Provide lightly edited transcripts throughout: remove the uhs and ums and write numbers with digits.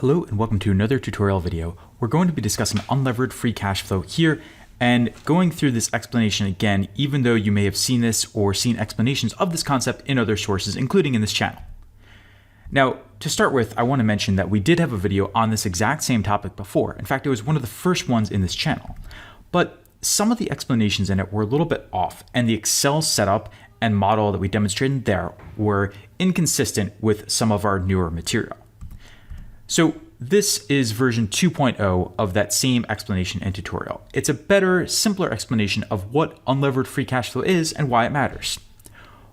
Hello and welcome to another tutorial video. We're going to be discussing unlevered free cash flow here and going through this explanation again, even though you may have seen this or seen explanations of this concept in other sources, including in this channel. Now, to start with, I want to mention that we did have a video on this exact same topic before. In fact, it was one of the first ones in this channel. But some of the explanations in it were a little bit off, and the Excel setup and model that we demonstrated there were inconsistent with some of our newer material. So this is version 2.0 of that same explanation and tutorial. It's a better, simpler explanation of what unlevered free cash flow is and why it matters.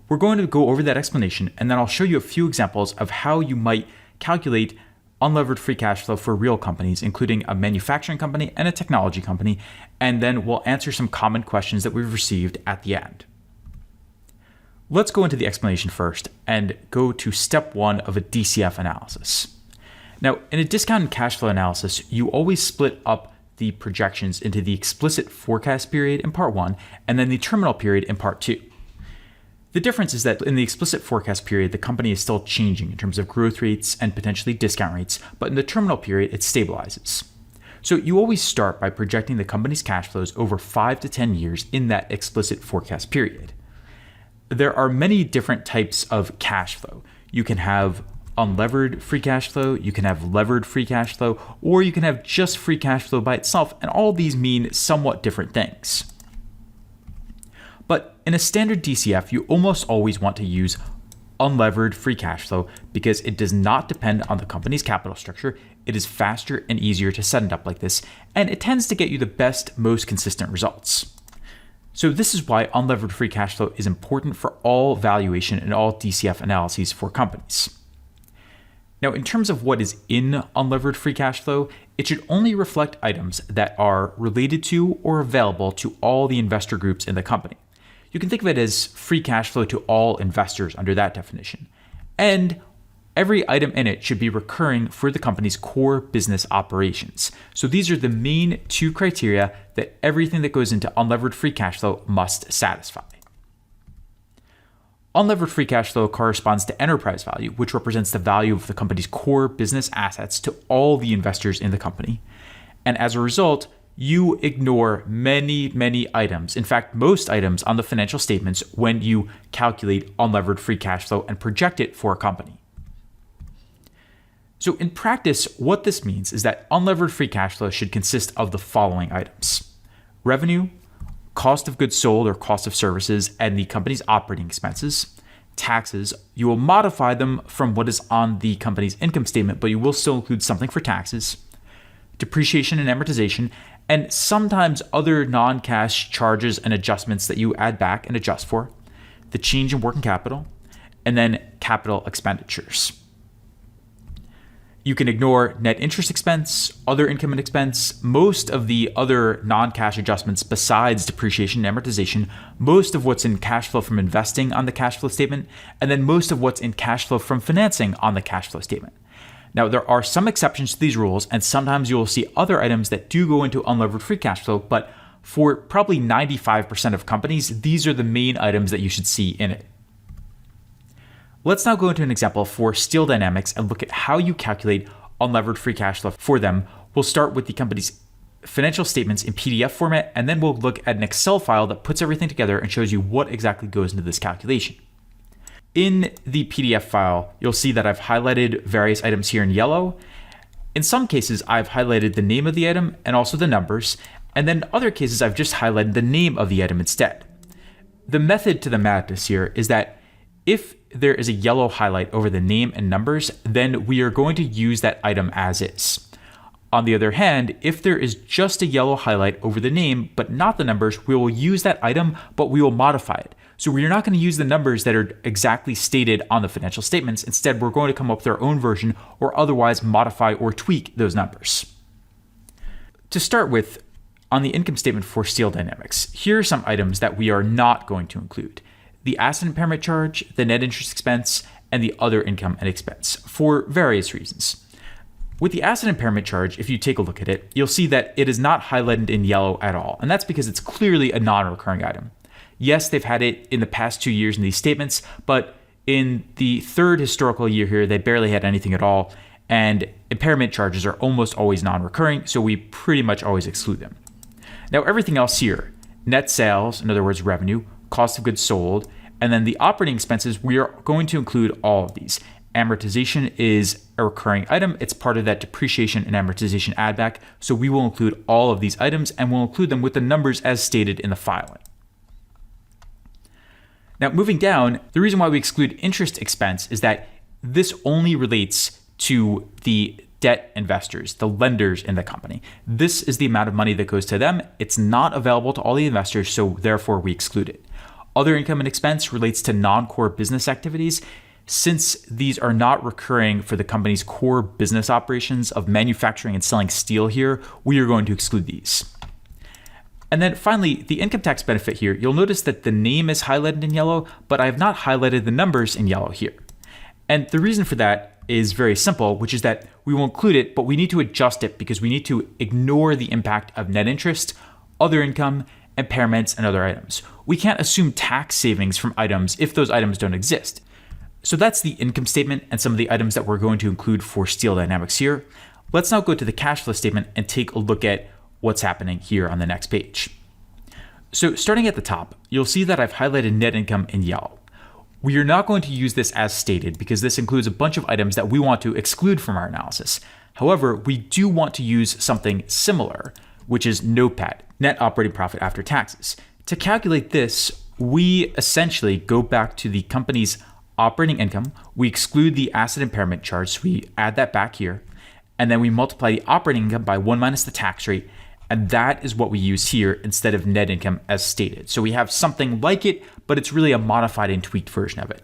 We're going to go over that explanation, and then I'll show you a few examples of how you might calculate unlevered free cash flow for real companies, including a manufacturing company and a technology company, and then we'll answer some common questions that we've received at the end. Let's go into the explanation first and go to step one of a DCF analysis. Now, in a discounted cash flow analysis, you always split up the projections into the explicit forecast period in part one and then the terminal period in part two. The difference is that in the explicit forecast period, the company is still changing in terms of growth rates and potentially discount rates, but in the terminal period, it stabilizes. So you always start by projecting the company's cash flows over 5 to 10 years in that explicit forecast period. There are many different types of cash flow. You can have unlevered free cash flow, you can have levered free cash flow, or you can have just free cash flow by itself, and all of these mean somewhat different things. But in a standard DCF, you almost always want to use unlevered free cash flow because it does not depend on the company's capital structure. It is faster and easier to set it up like this, and it tends to get you the best, most consistent results. So this is why unlevered free cash flow is important for all valuation and all DCF analyses for companies. Now, in terms of what is in unlevered free cash flow, it should only reflect items that are related to or available to all the investor groups in the company. You can think of it as free cash flow to all investors under that definition. And every item in it should be recurring for the company's core business operations. So these are the main two criteria that everything that goes into unlevered free cash flow must satisfy. Unlevered free cash flow corresponds to enterprise value, which represents the value of the company's core business assets to all the investors in the company. And as a result, you ignore many items, in fact, most items on the financial statements when you calculate unlevered free cash flow and project it for a company. So in practice, what this means is that unlevered free cash flow should consist of the following items: revenue, cost of goods sold or cost of services, and the company's operating expenses. Taxes, you will modify them from what is on the company's income statement, but you will still include something for taxes. Depreciation and amortization, and sometimes other non-cash charges and adjustments that you add back and adjust for. The change in working capital, and then capital expenditures. You can ignore net interest expense, other income and expense, most of the other non-cash adjustments besides depreciation and amortization, most of what's in cash flow from investing on the cash flow statement, and then most of what's in cash flow from financing on the cash flow statement. Now, there are some exceptions to these rules, and sometimes you will see other items that do go into unlevered free cash flow, but for probably 95% of companies, these are the main items that you should see in it. Let's now go into an example for Steel Dynamics and look at how you calculate unlevered free cash flow for them. We'll start with the company's financial statements in PDF format, and then we'll look at an Excel file that puts everything together and shows you what exactly goes into this calculation. In the PDF file, you'll see that I've highlighted various items here in yellow. In some cases, I've highlighted the name of the item and also the numbers, and then in other cases, I've just highlighted the name of the item instead. The method to the madness here is that if there is a yellow highlight over the name and numbers, then we are going to use that item as is. On the other hand, if there is just a yellow highlight over the name but not the numbers, we will use that item, but we will modify it. So we're not going to use the numbers that are exactly stated on the financial statements. Instead, we're going to come up with our own version or otherwise modify or tweak those numbers. To start with, on the income statement for Steel Dynamics, here are some items that we are not going to include: the asset impairment charge, the net interest expense, and the other income and expense for various reasons. With the asset impairment charge, if you take a look at it, you'll see that it is not highlighted in yellow at all, and that's because it's clearly a non-recurring item. Yes, they've had it in the past 2 years in these statements, but in the third historical year here, they barely had anything at all, and impairment charges are almost always non-recurring, so we pretty much always exclude them. Now, everything else here, net sales, in other words, revenue, cost of goods sold, and then the operating expenses, we are going to include all of these. Amortization is a recurring item. It's part of that depreciation and amortization add back. So we will include all of these items and we'll include them with the numbers as stated in the filing. Now, moving down, the reason why we exclude interest expense is that this only relates to the debt investors, the lenders in the company. This is the amount of money that goes to them. It's not available to all the investors, so therefore we exclude it. Other income and expense relates to non-core business activities. Since these are not recurring for the company's core business operations of manufacturing and selling steel here, we are going to exclude these. And then finally, the income tax benefit here, you'll notice that the name is highlighted in yellow, but I have not highlighted the numbers in yellow here. And the reason for that is very simple, which is that we will include it, but we need to adjust it because we need to ignore the impact of net interest, other income, impairments, and other items. We can't assume tax savings from items if those items don't exist. So that's the income statement and some of the items that we're going to include for Steel Dynamics here. Let's now go to the cash flow statement and take a look at what's happening here on the next page. So starting at the top, you'll see that I've highlighted net income in yellow. We are not going to use this as stated because this includes a bunch of items that we want to exclude from our analysis. However, we do want to use something similar, which is NOPAT, net operating profit after taxes. To calculate this, we essentially go back to the company's operating income, we exclude the asset impairment charge, so we add that back here, and then we multiply the operating income by 1 minus the tax rate, and that is what we use here instead of net income as stated. So we have something like it, but it's really a modified and tweaked version of it.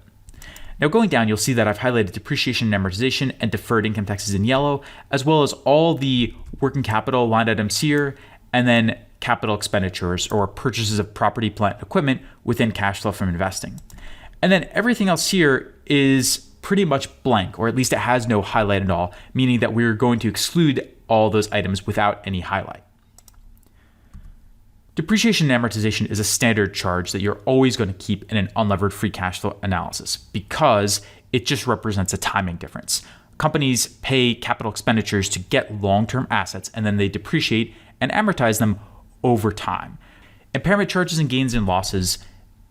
Now going down, you'll see that I've highlighted depreciation and amortization and deferred income taxes in yellow, as well as all the working capital line items here, and then capital expenditures or purchases of property, plant, and equipment within cash flow from investing. And then everything else here is pretty much blank, or at least it has no highlight at all, meaning that we're going to exclude all those items without any highlight. Depreciation and amortization is a standard charge that you're always going to keep in an unlevered free cash flow analysis because it just represents a timing difference. Companies pay capital expenditures to get long-term assets and then they depreciate and amortize them over time. Impairment charges and gains and losses,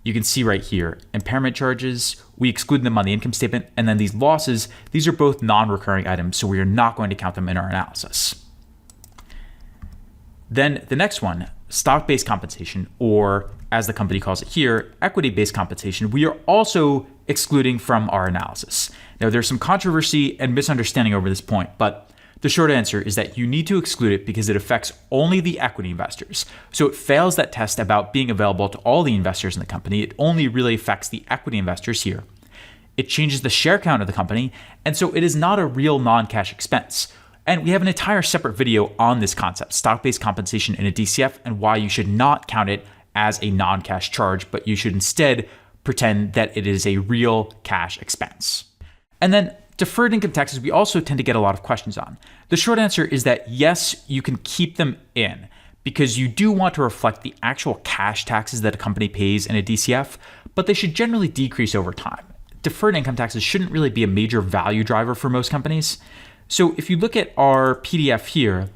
you can see right here, impairment charges, we exclude them on the income statement, and then these losses, these are both non-recurring items, so we are not going to count them in our analysis. Then the next one, stock-based compensation, or as the company calls it here, equity-based compensation, we are also excluding from our analysis. Now there's some controversy and misunderstanding over this point, but the short answer is that you need to exclude it because it affects only the equity investors. So it fails that test about being available to all the investors in the company. It only really affects the equity investors here. It changes the share count of the company, and so it is not a real non-cash expense. And we have an entire separate video on this concept, stock-based compensation in a DCF, and why you should not count it as a non-cash charge, but you should instead pretend that it is a real cash expense. And then deferred income taxes, we also tend to get a lot of questions on. The short answer is that yes, you can keep them in because you do want to reflect the actual cash taxes that a company pays in a DCF, but they should generally decrease over time. Deferred income taxes shouldn't really be a major value driver for most companies. So if you look at our PDF here,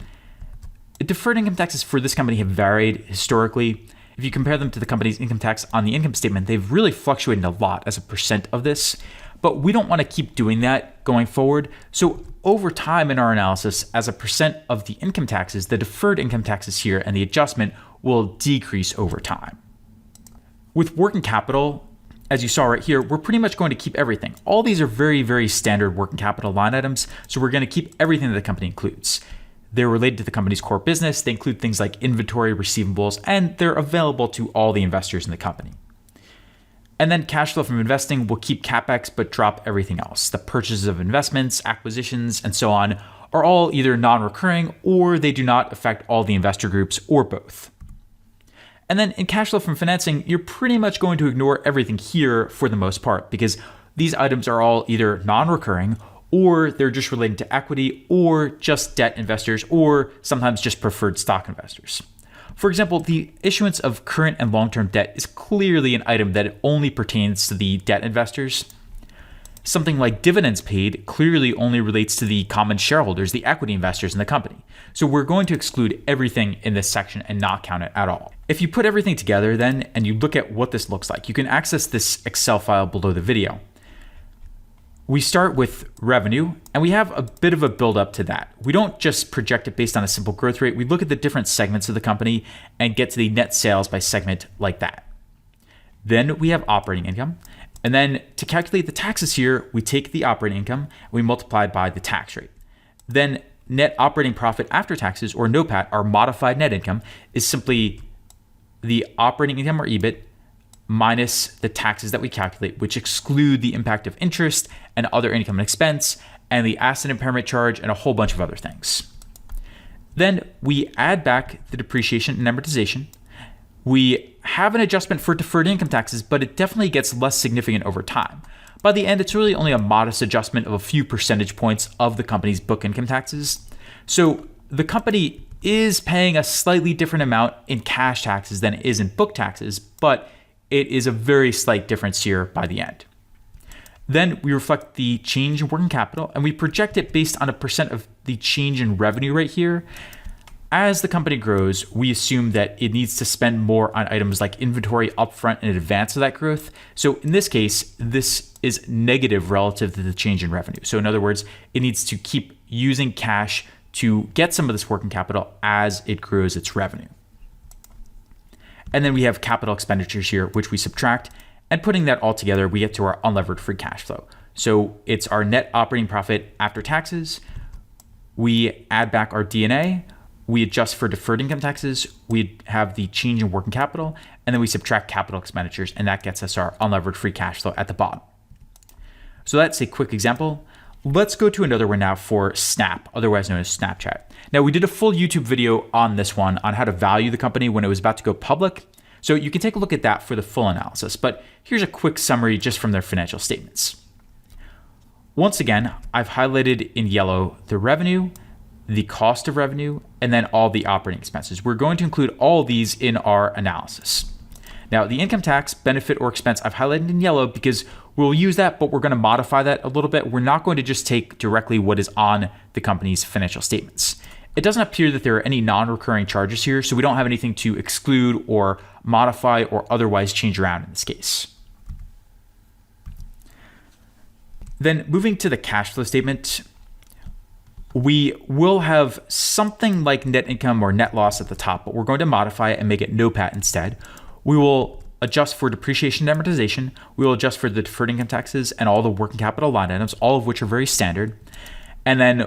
deferred income taxes for this company have varied historically. If you compare them to the company's income tax on the income statement, they've really fluctuated a lot as a percent of this. But we don't want to keep doing that going forward. So over time in our analysis, as a percent of the income taxes, the deferred income taxes here and the adjustment will decrease over time. With working capital, as you saw right here, we're pretty much going to keep everything. All these are very, very standard working capital line items. So we're going to keep everything that the company includes. They're related to the company's core business. They include things like inventory, receivables, and they're available to all the investors in the company. And then cash flow from investing will keep CapEx, but drop everything else. The purchases of investments, acquisitions, and so on are all either non-recurring or they do not affect all the investor groups or both. And then in cash flow from financing, you're pretty much going to ignore everything here for the most part because these items are all either non-recurring or they're just related to equity or just debt investors or sometimes just preferred stock investors. For example, the issuance of current and long-term debt is clearly an item that only pertains to the debt investors. Something like dividends paid clearly only relates to the common shareholders, the equity investors in the company. So we're going to exclude everything in this section and not count it at all. If you put everything together then, and you look at what this looks like, you can access this Excel file below the video. We start with revenue, and we have a bit of a build up to that. We don't just project it based on a simple growth rate. We look at the different segments of the company and get to the net sales by segment like that. Then we have operating income. And then to calculate the taxes here, we take the operating income, we multiply by the tax rate. Then net operating profit after taxes, or NOPAT, our modified net income, is simply the operating income, or EBIT, minus the taxes that we calculate, which exclude the impact of interest and other income and expense, and the asset impairment charge, and a whole bunch of other things. Then we add back the depreciation and amortization. We have an adjustment for deferred income taxes, but it definitely gets less significant over time. By the end, it's really only a modest adjustment of a few percentage points of the company's book income taxes. So the company is paying a slightly different amount in cash taxes than it is in book taxes, but it is a very slight difference here by the end. Then we reflect the change in working capital, and we project it based on a percent of the change in revenue right here. As the company grows, we assume that it needs to spend more on items like inventory upfront in advance of that growth. So in this case, this is negative relative to the change in revenue. So in other words, it needs to keep using cash to get some of this working capital as it grows its revenue. And then we have capital expenditures here, which we subtract. And putting that all together, we get to our unlevered free cash flow. So it's our net operating profit after taxes. We add back our D&A. We adjust for deferred income taxes, we have the change in working capital, and then we subtract capital expenditures, and that gets us our unlevered free cash flow at the bottom. So that's a quick example. Let's go to another one now for Snap, otherwise known as Snapchat. Now, we did a full YouTube video on this one on how to value the company when it was about to go public, so you can take a look at that for the full analysis, but here's a quick summary just from their financial statements. Once again, I've highlighted in yellow the revenue, the cost of revenue, and then all the operating expenses. We're going to include all of these in our analysis. Now, the income tax, benefit, or expense I've highlighted in yellow because we'll use that, but we're going to modify that a little bit. We're not going to just take directly what is on the company's financial statements. It doesn't appear that there are any non-recurring charges here, so we don't have anything to exclude or modify or otherwise change around in this case. Then moving to the cash flow statement, we will have something like net income or net loss at the top, but we're going to modify it and make it NOPAT instead. We will adjust for depreciation and amortization. We will adjust for the deferred income taxes and all the working capital line items, all of which are very standard. And then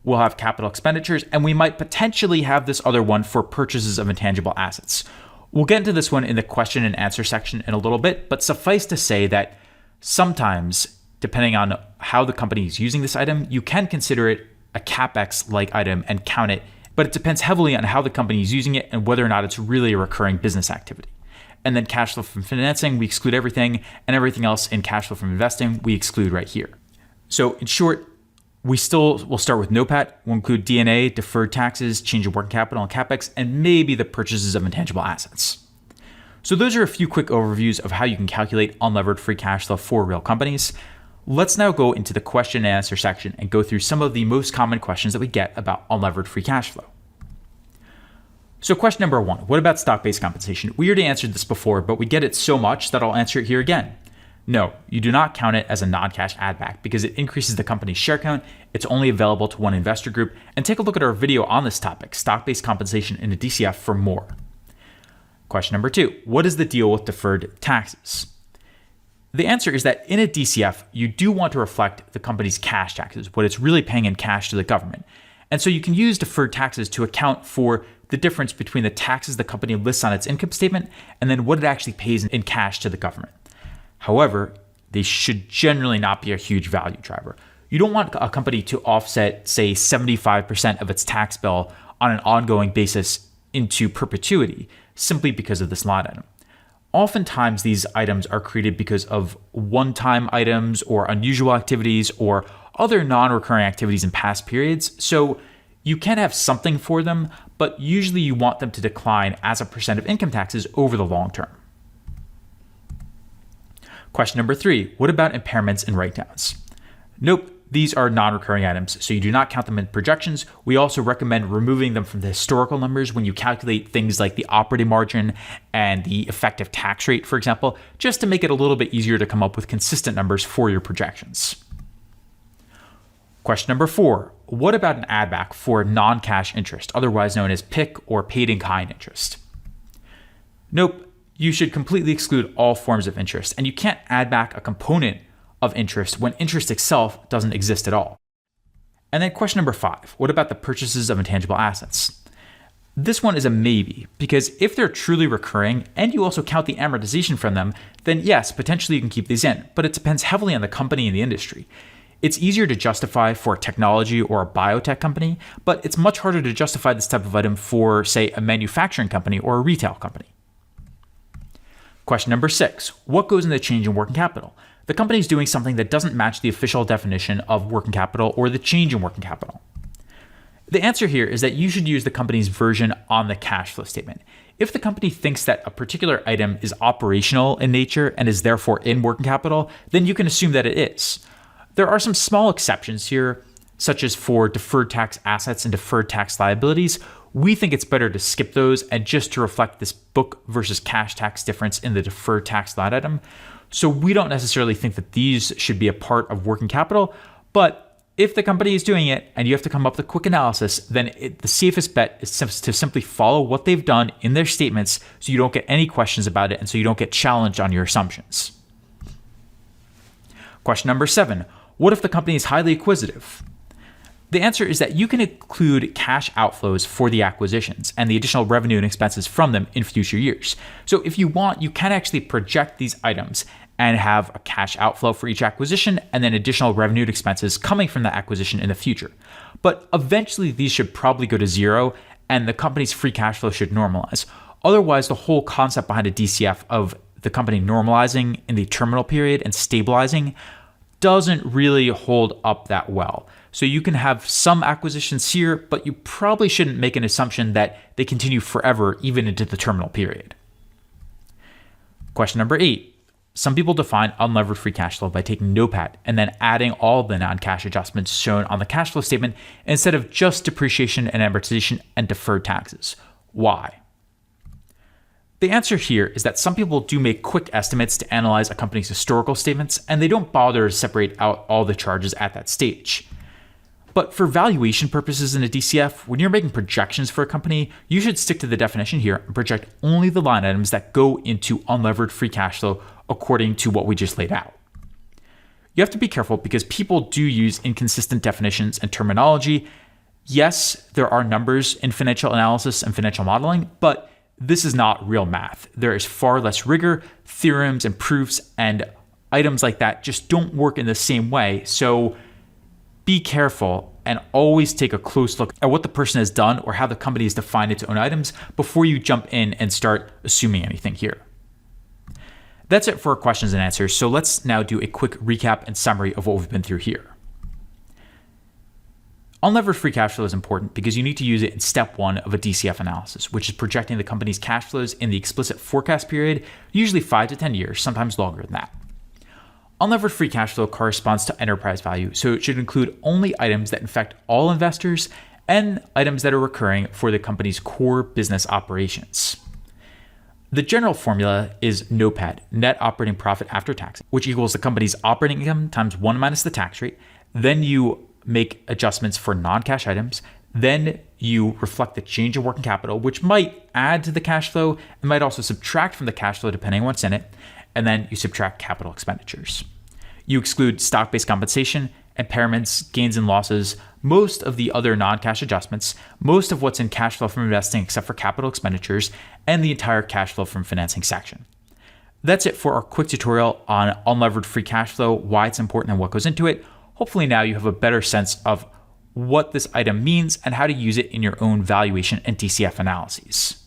we'll have capital expenditures, and we might potentially have this other one for purchases of intangible assets. We'll get into this one in the question and answer section in a little bit, but suffice to say that sometimes, depending on how the company is using this item, you can consider it a CapEx-like item and count it, but it depends heavily on how the company is using it and whether or not it's really a recurring business activity. And then cash flow from financing, we exclude everything, and everything else in cash flow from investing, we exclude right here. So in short, we still will start with NOPAT. We'll include D&A, deferred taxes, change in working capital, and CapEx, and maybe the purchases of intangible assets. So those are a few quick overviews of how you can calculate unlevered free cash flow for real companies. Let's now go into the question and answer section and go through some of the most common questions that we get about unlevered free cash flow. So question number 1, what about stock-based compensation? We already answered this before, but we get it so much that I'll answer it here again. No, you do not count it as a non-cash add back because it increases the company's share count. It's only available to one investor group. And take a look at our video on this topic, stock-based compensation in a DCF, for more. Question number 2, what is the deal with deferred taxes? The answer is that in a DCF, you do want to reflect the company's cash taxes, what it's really paying in cash to the government. And so you can use deferred taxes to account for the difference between the taxes the company lists on its income statement and then what it actually pays in cash to the government. However, they should generally not be a huge value driver. You don't want a company to offset, say, 75% of its tax bill on an ongoing basis into perpetuity simply because of this line item. Oftentimes, these items are created because of one-time items or unusual activities or other non-recurring activities in past periods. So you can have something for them, but usually you want them to decline as a percent of income taxes over the long term. Question number 3, what about impairments and write-downs? Nope, these are non-recurring items, so you do not count them in projections. We also recommend removing them from the historical numbers when you calculate things like the operating margin and the effective tax rate, for example, just to make it a little bit easier to come up with consistent numbers for your projections. Question number 4, what about an add back for non-cash interest, otherwise known as PIK or paid-in-kind interest? Nope, you should completely exclude all forms of interest, and you can't add back a component of interest when interest itself doesn't exist at all. And then question number 5, what about the purchases of intangible assets? This one is a maybe, because if they're truly recurring and you also count the amortization from them, then yes, potentially you can keep these in, but it depends heavily on the company and the industry. It's easier to justify for a technology or a biotech company, but it's much harder to justify this type of item for, say, a manufacturing company or a retail company. Question number 6, what goes in the change in working capital? The company is doing something that doesn't match the official definition of working capital or the change in working capital. The answer here is that you should use the company's version on the cash flow statement. If the company thinks that a particular item is operational in nature and is therefore in working capital, then you can assume that it is. There are some small exceptions here, such as for deferred tax assets and deferred tax liabilities. We think it's better to skip those and just to reflect this book versus cash tax difference in the deferred tax line item. So we don't necessarily think that these should be a part of working capital, but if the company is doing it and you have to come up with a quick analysis, then the safest bet is to simply follow what they've done in their statements so you don't get any questions about it and so you don't get challenged on your assumptions. Question number 7, what if the company is highly acquisitive? The answer is that you can include cash outflows for the acquisitions and the additional revenue and expenses from them in future years. So if you want, you can actually project these items and have a cash outflow for each acquisition and then additional revenue and expenses coming from that acquisition in the future. But eventually these should probably go to zero and the company's free cash flow should normalize. Otherwise, the whole concept behind a DCF of the company normalizing in the terminal period and stabilizing doesn't really hold up that well. So you can have some acquisitions here, but you probably shouldn't make an assumption that they continue forever, even into the terminal period. Question number 8. Some people define unlevered free cash flow by taking NOPAT and then adding all the non-cash adjustments shown on the cash flow statement instead of just depreciation and amortization and deferred taxes. Why? The answer here is that some people do make quick estimates to analyze a company's historical statements, and they don't bother to separate out all the charges at that stage. But for valuation purposes in a DCF, when you're making projections for a company, you should stick to the definition here and project only the line items that go into unlevered free cash flow according to what we just laid out. You have to be careful because people do use inconsistent definitions and terminology. Yes, there are numbers in financial analysis and financial modeling, but this is not real math. There is far less rigor, theorems and proofs and items like that just don't work in the same way. So be careful and always take a close look at what the person has done or how the company has defined its own items before you jump in and start assuming anything here. That's it for our questions and answers. So let's now do a quick recap and summary of what we've been through here. Unlevered free cash flow is important because you need to use it in step 1 of a DCF analysis, which is projecting the company's cash flows in the explicit forecast period, usually 5 to 10 years, sometimes longer than that. Unlevered free cash flow corresponds to enterprise value, so it should include only items that affect all investors and items that are recurring for the company's core business operations. The general formula is NOPAT, net operating profit after tax, which equals the company's operating income times 1 minus the tax rate. Then you make adjustments for non-cash items. Then you reflect the change in working capital, which might add to the cash flow and might also subtract from the cash flow depending on what's in it. And then you subtract capital expenditures. You exclude stock-based compensation, impairments, gains and losses, most of the other non-cash adjustments, most of what's in cash flow from investing except for capital expenditures, and the entire cash flow from financing section. That's it for our quick tutorial on unlevered free cash flow, why it's important and what goes into it. Hopefully now you have a better sense of what this item means and how to use it in your own valuation and DCF analyses.